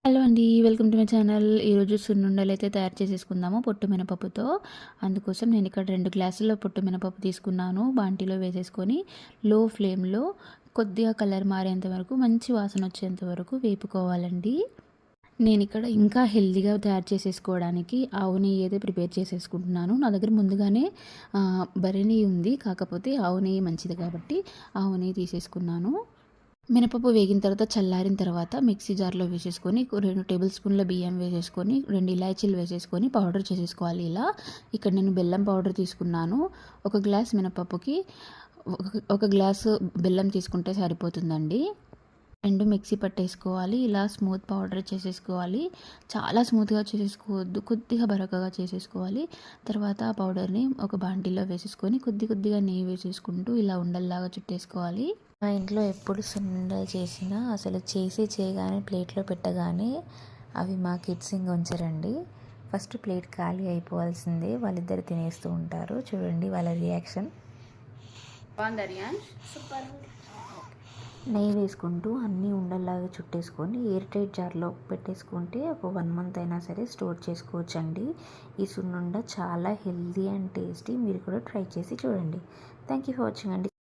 Hello అండి. Welcome to my channel. ఈరోజు సున్నుండలైతే తయారు చేసేసుకుందాము పొట్టు మినపప్పుతో. అందుకోసం నేను ఇక్కడ 2 గ్లాసుల పొట్టు మినపప్పు తీసుకున్నాను. బాంటీలో వేసేసుకొని లో ఫ్లేమ్‌లో కొద్దిగా కలర్ మారేంత వరకు, మంచి వాసన వచ్చేంత వరకు వేపుకోవాలండి. నేనిక్కడ ఇంకా హెల్తీగా తయారు చేసేసుకోవడానికి ఆవు నెయ్యి అయితే ప్రిపేర్ చేసేసుకుంటున్నాను. నా దగ్గర ముందుగానే బర్రె నెయ్యి ఉంది. కాకపోతే ఆవు నెయ్యి మంచిది కాబట్టి ఆవు నెయ్యి తీసేసుకున్నాను. మినపప్పు వేగిన తర్వాత చల్లారిన తర్వాత మిక్సీ జార్లో వేసేసుకొని 2 టేబుల్ స్పూన్ల బియ్యం వేసేసుకొని 2 ఇలాచీలు వేసేసుకొని పౌడర్ చేసేసుకోవాలి. ఇలా ఇక్కడ నేను బెల్లం పౌడర్ తీసుకున్నాను. ఒక గ్లాస్ మినపప్పుకి ఒక గ్లాసు బెల్లం తీసుకుంటే సరిపోతుందండి. 2 మిక్సీ పట్టేసుకోవాలి. ఇలా స్మూత్ పౌడర్ చేసేసుకోవాలి. చాలా స్మూత్గా చేసేసుకోవద్దు, కొద్దిగా బరకగా చేసేసుకోవాలి. తర్వాత ఆ పౌడర్ని ఒక బాండీలో వేసేసుకొని కొద్దిగా నెయ్యి వేసేసుకుంటూ ఇలా ఉండల్లాగా చుట్టేసుకోవాలి. మా ఇంట్లో ఎప్పుడు సున్నుండలు చేసినా అసలు చేయగానే ప్లేట్లో పెట్టగానే అవి మా కిడ్స్ ఇంక ఉంచరండి. ఫస్ట్ ప్లేట్ ఖాళీ అయిపోవాల్సిందే, వాళ్ళిద్దరు తినేస్తూ ఉంటారు. చూడండి వాళ్ళ రియాక్షన్. నెయ్యి వేసుకుంటూ అన్నీ ఉండల్లాగా చుట్టేసుకొని ఎయిర్ టైట్ జార్లో పెట్టేసుకుంటే ఒక 1 మంత్ అయినా సరే స్టోర్ చేసుకోవచ్చండి. ఈ సున్నుండ చాలా హెల్తీ అండ్ టేస్టీ. మీరు కూడా ట్రై చేసి చూడండి. థ్యాంక్ యూ ఫర్ వాచింగ్ అండి.